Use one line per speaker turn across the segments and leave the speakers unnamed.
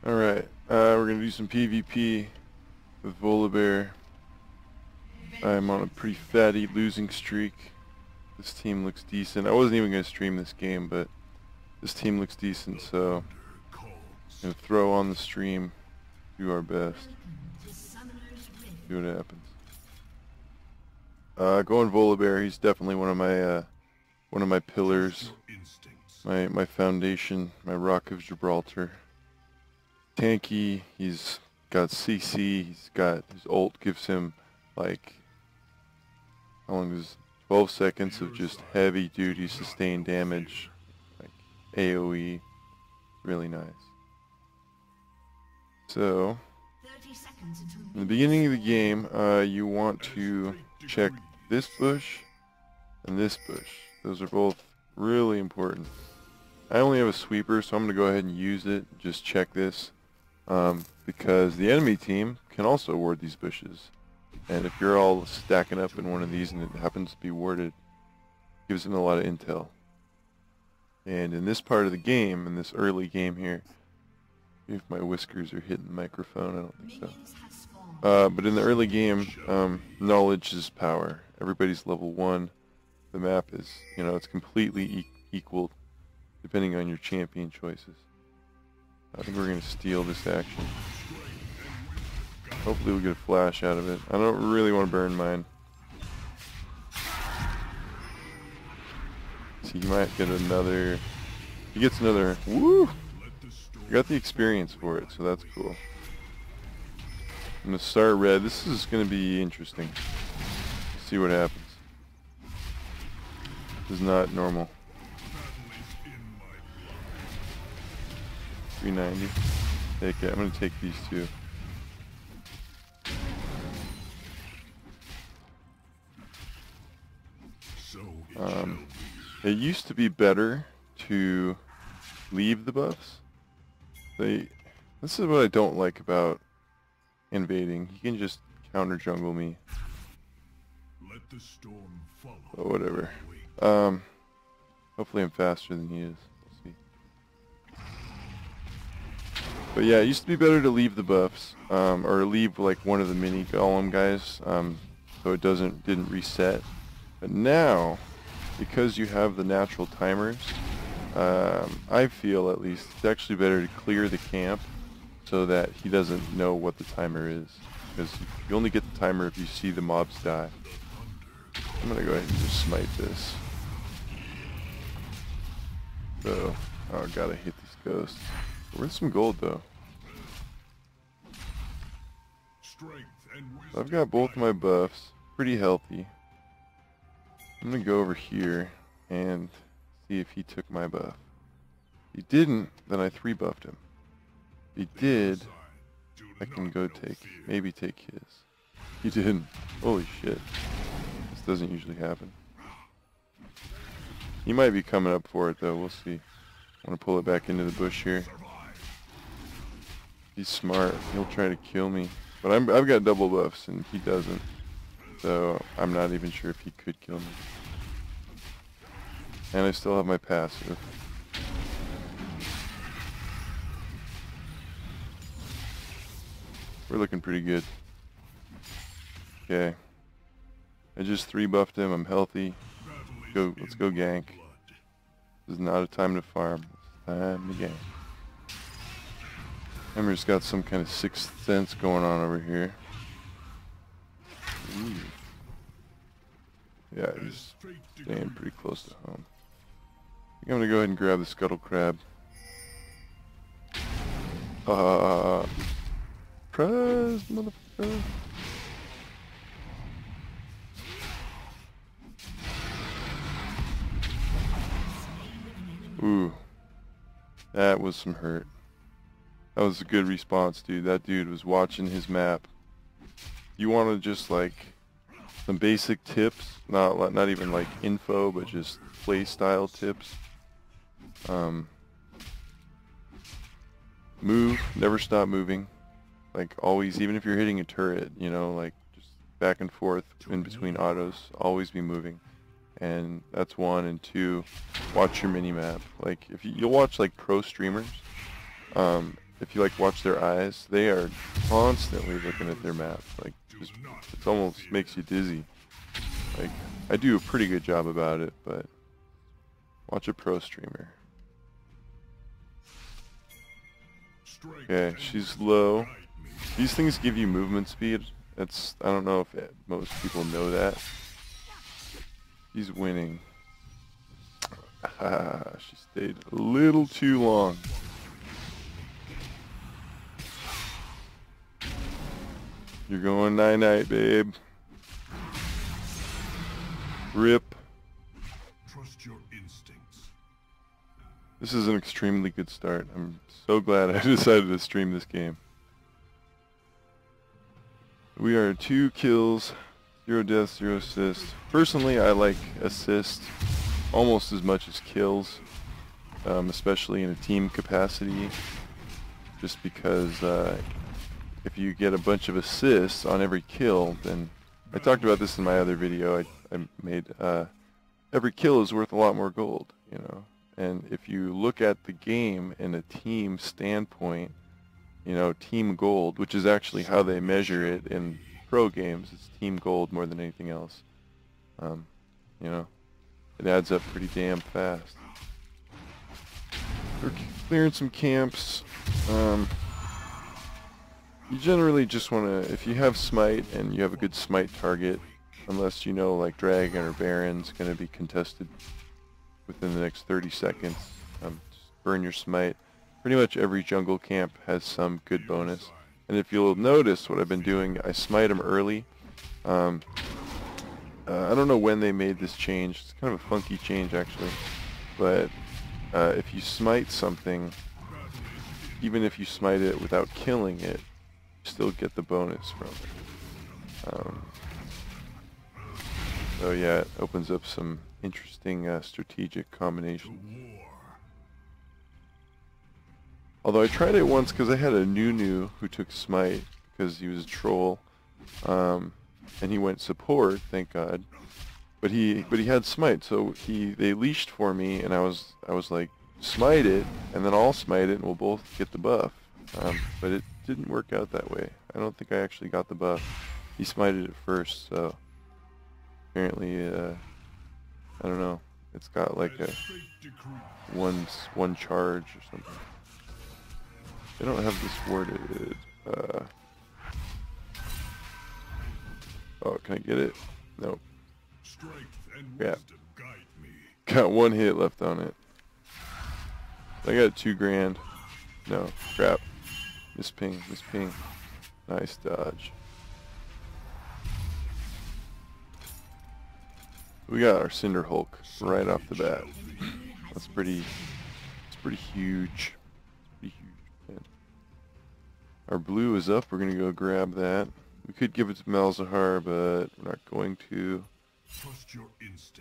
Alright, we're gonna do some PvP with Volibear. I'm on a pretty fatty losing streak. This team looks decent. I wasn't even gonna stream this game, but this team looks decent, so I'm gonna throw on the stream, do our best, see what happens. Going Volibear, he's definitely one of my pillars, my foundation, my rock of Gibraltar. Tanky, he's got CC, he's got his ult gives him like, how long is 12 seconds of just heavy duty sustained damage, like AoE, really nice. So, in the beginning of the game, you want to check this bush and this bush. Those are both really important. I only have a sweeper, so I'm going to go ahead and use it, just check this. Because the enemy team can also ward these bushes, and if you're all stacking up in one of these and it happens to be warded, it gives them a lot of intel. And in this part of the game, in this early game here, if my whiskers are hitting the microphone, I don't think so. But in the early game, knowledge is power. Everybody's level 1. The map is, it's completely equal depending on your champion choices. I think we're going to steal this action. Hopefully we'll get a flash out of it. I don't really want to burn mine. See, he might get another... He gets another... Woo! I got the experience for it, so that's cool. I'm going to start red. This is going to be interesting. See what happens. This is not normal. 390. Take it. I'm gonna take these two. It used to be better to leave the buffs. This is what I don't like about invading. He can just counter jungle me. But whatever. Hopefully I'm faster than he is. But yeah, it used to be better to leave the buffs, or leave like one of the mini golem guys, so it didn't reset. But now, because you have the natural timers, I feel at least it's actually better to clear the camp so that he doesn't know what the timer is, because you only get the timer if you see the mobs die. I'm gonna go ahead and just smite this. So, oh, gotta hit these ghosts. Where's some gold though? So I've got both my buffs, pretty healthy. I'm gonna go over here and see if he took my buff. If he didn't, then I 3-buffed him. If he did, I can go maybe take his. He didn't. Holy shit. This doesn't usually happen. He might be coming up for it though, we'll see. I want to pull it back into the bush here. He's smart. He'll try to kill me. But I've got double buffs and he doesn't. So I'm not even sure if he could kill me. And I still have my passive. We're looking pretty good. Okay. I just 3-buffed him. I'm healthy. Let's go gank. This is not a time to farm. It's time to gank. Emmer's got some kind of sixth sense going on over here. Ooh. Yeah, he's staying pretty close to home. I think I'm gonna go ahead and grab the scuttle crab. Surprise, motherfucker. Ooh. That was some hurt. That was a good response, dude. That dude was watching his map. You want to just like some basic tips, not even like info, but just play style tips. Move, never stop moving. Like always, even if you're hitting a turret, like just back and forth in between autos, always be moving. And that's 1, and 2, watch your mini map. Like if you'll watch like pro streamers, if you like watch their eyes, they are constantly looking at their map. Like just, it almost makes you dizzy. Like I do a pretty good job about it, but watch a pro streamer. Okay, she's low. These things give you movement speed. That's, I don't know if most people know that. She's winning. She stayed a little too long. You're going night-night, babe. Rip.
Trust your instincts.
This is an extremely good start. I'm so glad I decided to stream this game. We are 2 kills, 0 deaths, 0 assists. Personally, I like assists almost as much as kills, especially in a team capacity, just because if you get a bunch of assists on every kill, then I talked about this in my other video I made, every kill is worth a lot more gold, you know. And if you look at the game in a team standpoint, you know, team gold, which is actually how they measure it in pro games, it's team gold more than anything else. You know, it adds up pretty damn fast. We're clearing some camps. You generally just want to, if you have smite and you have a good smite target, unless you know like Dragon or Baron's going to be contested within the next 30 seconds, just burn your smite. Pretty much every jungle camp has some good bonus. And if you'll notice what I've been doing, I smite them early. I don't know when they made this change. It's kind of a funky change actually. But if you smite something, even if you smite it without killing it, you still get the bonus from it. So yeah, it opens up some interesting strategic combinations. Although I tried it once because I had a Nunu who took smite because he was a troll, and he went support, thank God. But he had smite, so they leashed for me, and I was like, smite it, and then I'll smite it, and we'll both get the buff. But it didn't work out that way. I don't think I actually got the buff. He smited it first, so apparently, I don't know. It's got like a one charge or something. They don't have this worded. Oh, can I get it? Nope. Crap. Got 1 hit left on it. I got 2 grand. No, crap. Miss ping, miss ping. Nice dodge. We got our Cinder Hulk right off the bat. That's pretty. It's pretty huge. It's pretty huge. Man. Our blue is up. We're gonna go grab that. We could give it to Malzahar, but we're not going to.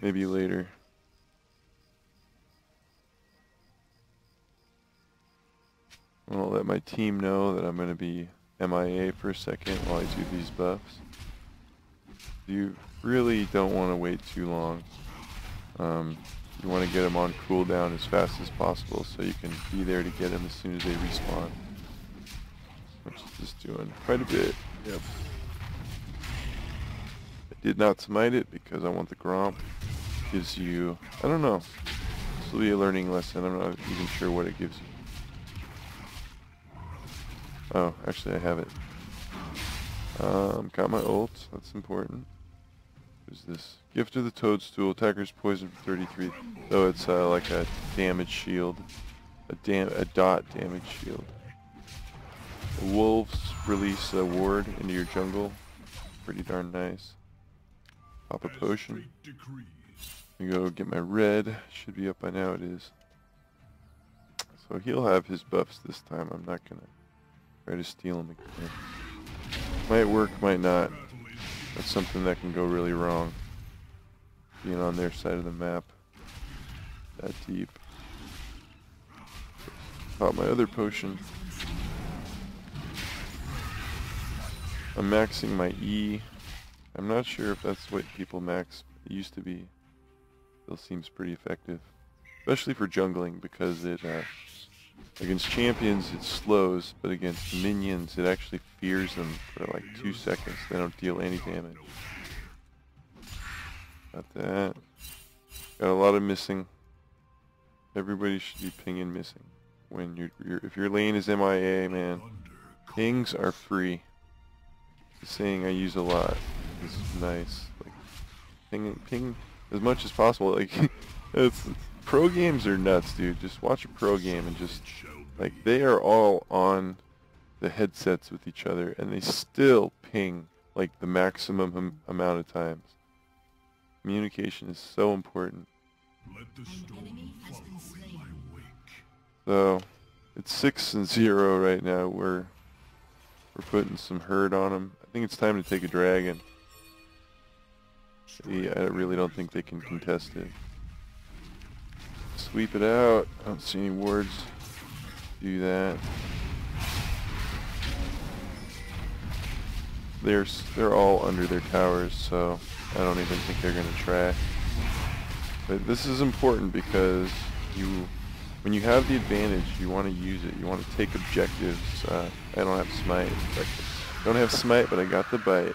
Maybe later. I'll let my team know that I'm going to be MIA for a second while I do these buffs. You really don't want to wait too long. You want to get them on cooldown as fast as possible so you can be there to get them as soon as they respawn. Which is just doing quite a bit. Yep. I did not smite it because I want the Gromp. Gives you, I don't know. This will be a learning lesson. I'm not even sure what it gives you. Oh, actually I have it. Got my ult, that's important. There's this Gift of the Toadstool, attacker's poison for 33. So it's like a damage shield. A dot damage shield. Wolves release a ward into your jungle. Pretty darn nice. Pop a potion. You go get my red. Should be up by now, it is. So he'll have his buffs this time. I'm not gonna try to steal him again. Might work, might not. That's something that can go really wrong. Being on their side of the map. That deep. Pop my other potion. I'm maxing my E. I'm not sure if that's what people max. It used to be. Still seems pretty effective. Especially for jungling because it Against champions it slows, but against minions it actually fears them for like 2 seconds. They don't deal any damage. Got that. Got a lot of missing. Everybody should be pinging missing. When if your lane is MIA, man, pings are free. It's a saying I use a lot. It's nice. Like ping as much as possible. Like pro games are nuts, dude. Just watch a pro game and just like they are all on the headsets with each other and they still ping like the maximum amount of times. Communication is so important. So it's 6-0 right now. We're putting some hurt on them. I think it's time to take a dragon. Yeah, I really don't think they can contest it. Sweep it out. I don't see any wards. Do that. They're all under their towers, so I don't even think they're gonna try. But this is important because when you have the advantage, you want to use it. You want to take objectives. I don't have smite. Don't have smite, but I got the bite.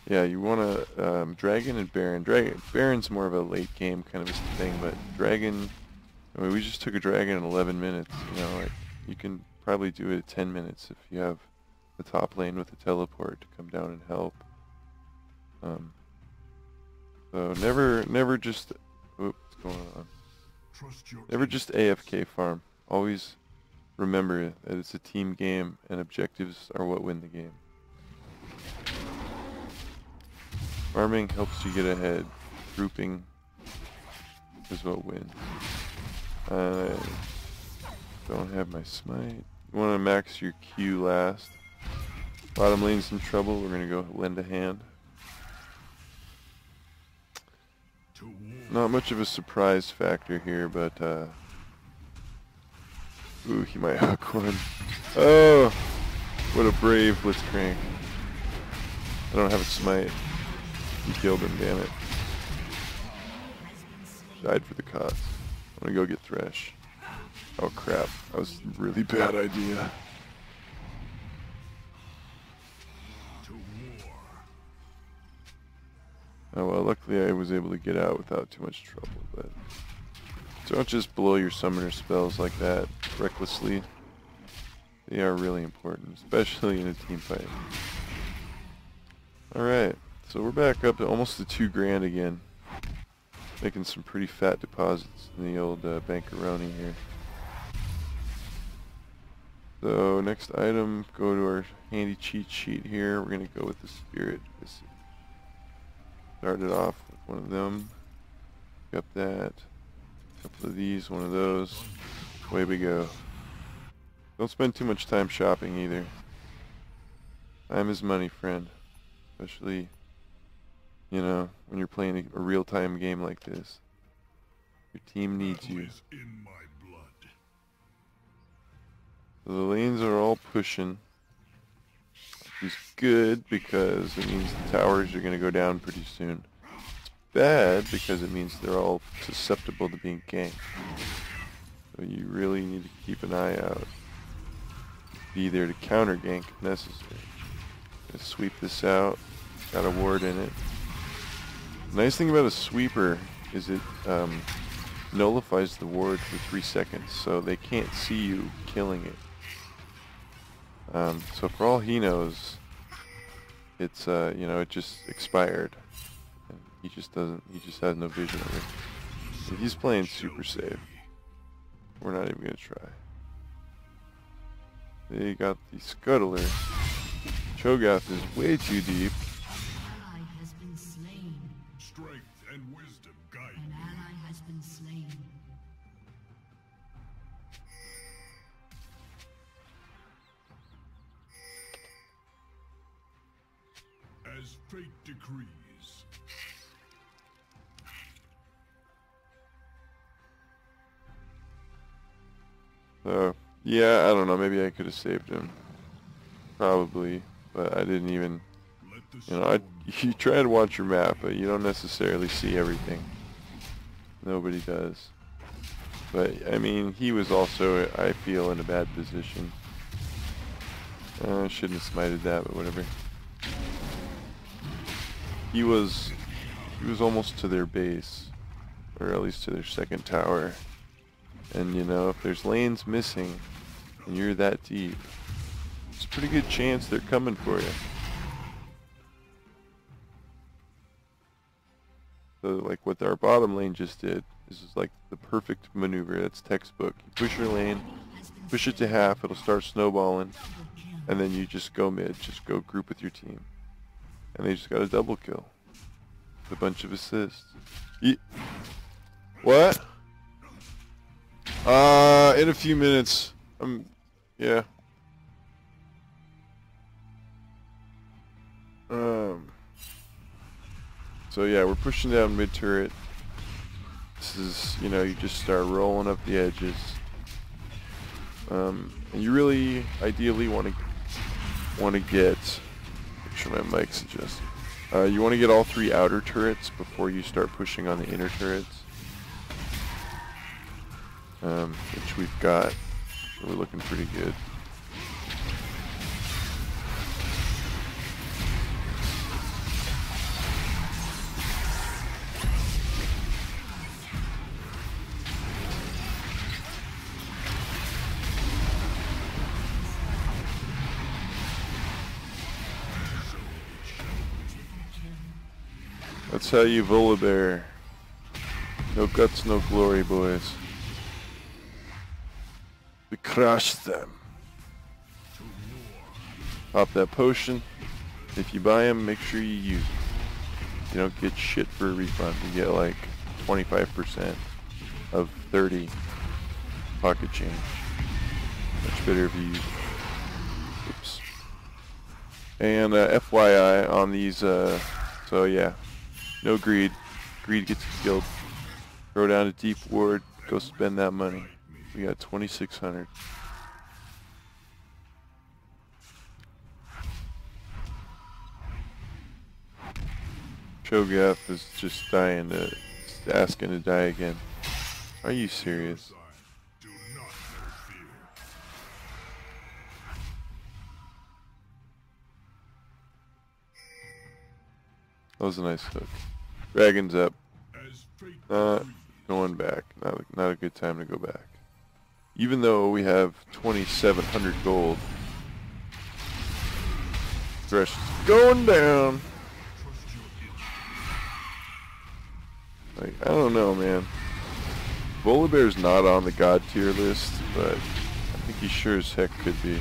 Yeah, you want to dragon and baron. Baron's more of a late game kind of a thing, but dragon. I mean, we just took a dragon in 11 minutes. You know, like you can probably do it at 10 minutes if you have the top lane with the teleport to come down and help. So never just. Oops, what's going on? Never just AFK farm. Always remember that it's a team game and objectives are what win the game. Farming helps you get ahead. Grouping is what wins. Don't have my smite. You want to max your Q last. Bottom lane's in trouble. We're going to go lend a hand. Not much of a surprise factor here, but ooh, he might hook one. Oh, what a brave Blitzcrank. I don't have a smite. He killed him, damn it. Died for the cause. I'm gonna go get Thresh. Oh crap, that was a really bad idea. Oh well, luckily I was able to get out without too much trouble, but don't just blow your summoner spells like that recklessly. They are really important, especially in a team fight. Alright, so we're back up to almost to 2 grand again. Making some pretty fat deposits in the old bankaroni here. So next item, go to our handy cheat sheet here. We're going to go with the Spirit. Started off with one of them. Got that. A couple of these, one of those. Away we go. Don't spend too much time shopping either. Time is money, friend. Especially, you know, when you're playing a real-time game like this. Your team needs you. So the lanes are all pushing. Which is good because it means the towers are going to go down pretty soon. It's bad because it means they're all susceptible to being ganked. So you really need to keep an eye out. Be there to counter gank if necessary. Just sweep this out. Got a ward in it. The nice thing about a sweeper is it nullifies the ward for 3 seconds, so they can't see you killing it. So for all he knows, it's you know, it just expired. And he just has no vision of it. So he's playing super safe. We're not even gonna try. They got the Scuttler. Cho'Gath is way too deep.
Ally has been slain.
Strength and wisdom guide
An ally has been slain.
as fate decrees.
Yeah, I don't know, maybe I could have saved him. Probably, but I didn't even, you know, you try to watch your map, but you don't necessarily see everything. Nobody does. But, I mean, he was also, I feel, in a bad position. I shouldn't have smited that, but whatever. He was almost to their base, or at least to their second tower. And, you know, if there's lanes missing, and you're that deep, it's a pretty good chance they're coming for you. So, like what our bottom lane just did, this is like the perfect maneuver. That's textbook. You push your lane, push it to half, it'll start snowballing, and then you just go mid, just go group with your team. And they just got a double kill. With a bunch of assists. What? In a few minutes. Yeah. So yeah, we're pushing down mid turret. This is, you know, you just start rolling up the edges. And you really, ideally, want to get. Make sure my mic's adjusted. You want to get all 3 outer turrets before you start pushing on the inner turrets. Which we've got. So we're looking pretty good. That's how you Volibear. No guts, no glory, boys. We crush them. Pop that potion. If you buy them, make sure you use it. You don't get shit for a refund. You get like 25% of 30 pocket change. Much better if you use it. Oops. And FYI on these, so yeah. No greed. Greed gets you killed. Throw down a deep ward. Go spend that money. We got 2,600. Cho'Gath is just asking to die again. Are you serious? That was a nice hook. Dragon's up. Going back. Not a good time to go back. Even though we have 2,700 gold. Thresh is going down. Like, I don't know, man. Volibear's not on the god tier list, but I think he sure as heck could be.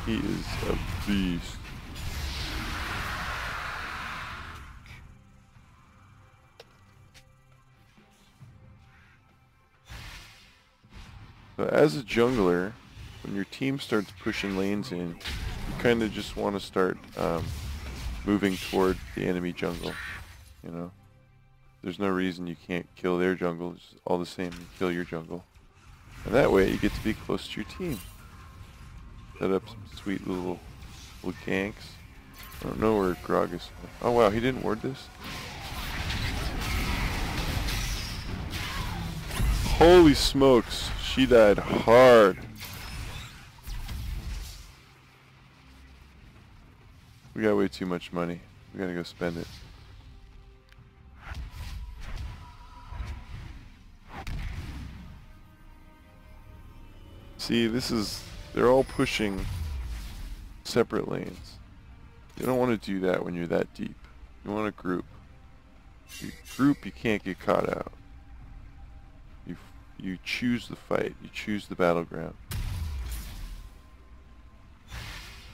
He is a beast. So as a jungler, when your team starts pushing lanes in, you kind of just want to start moving toward the enemy jungle, you know? There's no reason you can't kill their jungle, it's all the same, you kill your jungle. And that way you get to be close to your team. Set up some sweet little ganks. I don't know where Grog is. Oh wow, he didn't ward this? Holy smokes, she died hard. We got way too much money. We gotta go spend it. See, they're all pushing separate lanes. You don't want to do that when you're that deep. You want to group. You group, you can't get caught out. You choose the fight. You choose the battleground.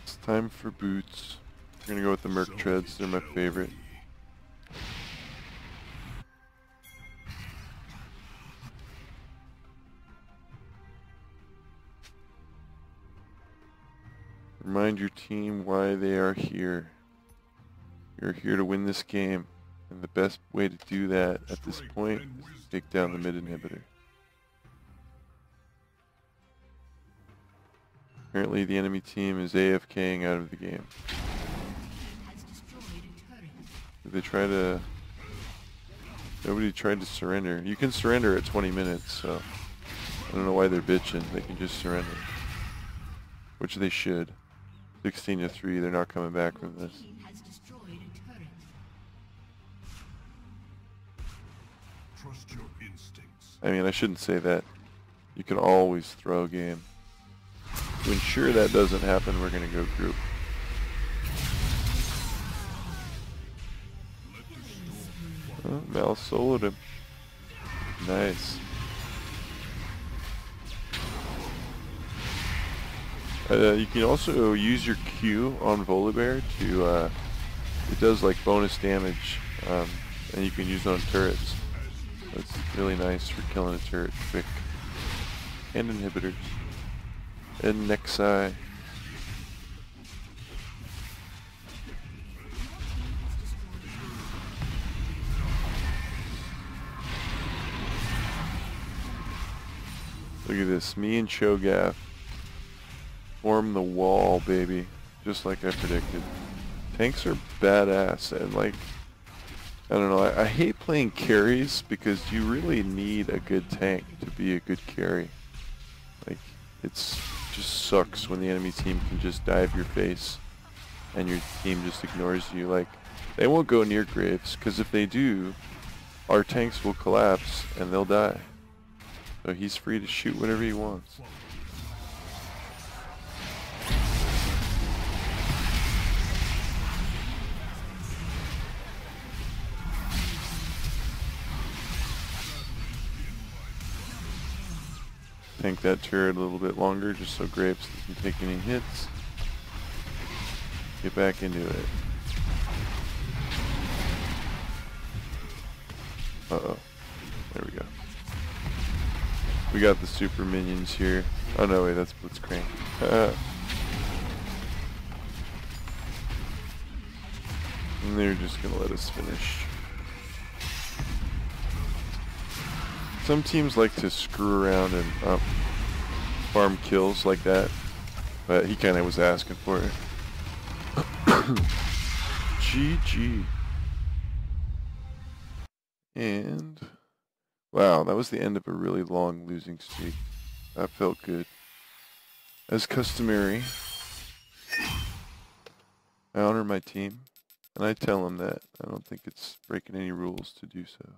It's time for boots. We're gonna go with the Merc Treads. They're my favorite. Remind your team why they are here. You're here to win this game, and the best way to do that at this point is to take down the mid inhibitor. Apparently the enemy team is AFKing out of the game. Did they try to... Nobody tried to surrender. You can surrender at 20 minutes, so... I don't know why they're bitching. They can just surrender. Which they should. 16-3, they're not coming back from this.
Team has destroyed a turret.
Trust your instincts.
I mean, I shouldn't say that. You can always throw a game. To ensure that doesn't happen, we're going to go group. Oh, Mal soloed him. Nice. You can also use your Q on Volibear to, it does like bonus damage, and you can use it on turrets. That's really nice for killing a turret quick. And inhibitors. And Nexi. Look at this, me and Cho'Gath form the wall, baby, just like I predicted. Tanks are badass, and like, I don't know, I hate playing carries because you really need a good tank to be a good carry. Like, it's just sucks when the enemy team can just dive your face and your team just ignores you. Like, they won't go near Graves, because if they do, our tanks will collapse and they'll die. So he's free to shoot whatever he wants. Tank that turret a little bit longer just so Graves doesn't take any hits. Get back into it. Uh-oh. There we go. We got the super minions here. Oh no, wait, that's Blitzcrank. And they're just gonna let us finish. Some teams like to screw around and farm kills like that, but he kind of was asking for it. GG. And wow, that was the end of a really long losing streak. That felt good. As customary, I honor my team, and I tell them that. I don't think it's breaking any rules to do so.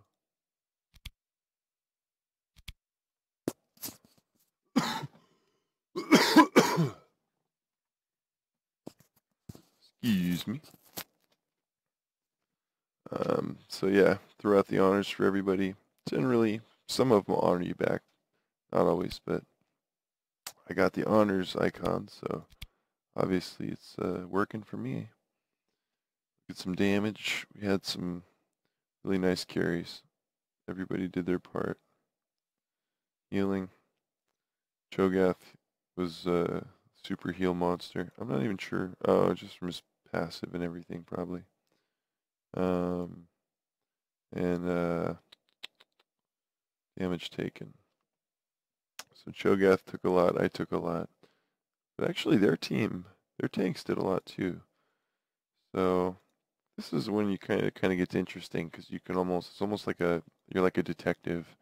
Excuse me. So yeah, throw out the honors for everybody. Generally, some of them will honor you back. Not always, but I got the honors icon, so obviously it's working for me. Get some damage. We had some really nice carries. Everybody did their part. Healing. Cho'Gath was a super heal monster. I'm not even sure. Oh, just from his passive and everything, probably. Damage taken. So Cho'Gath took a lot, I took a lot. But actually their tanks did a lot too. So this is when you kind of gets interesting, because you can it's almost like you're like a detective.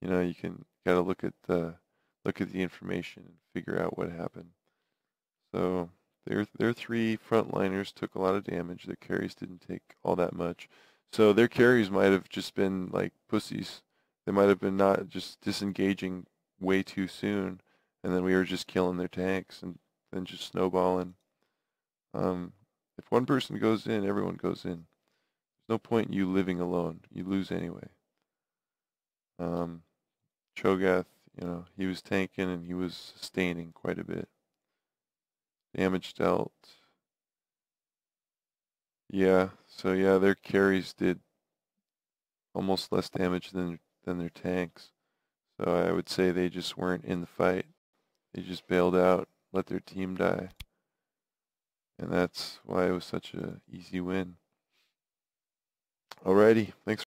You know, you gotta look at the information and figure out what happened. So their three frontliners took a lot of damage. Their carries didn't take all that much. So their carries might have just been like pussies. They might have been not just disengaging way too soon, and then we were just killing their tanks and then just snowballing. If one person goes in, everyone goes in. There's no point in you living alone. You lose anyway. Cho'Gath, you know, he was tanking and he was sustaining quite a bit. Damage dealt. Yeah, so yeah, their carries did almost less damage than their tanks. So I would say they just weren't in the fight. They just bailed out, let their team die. And that's why it was such an easy win. Alrighty, thanks.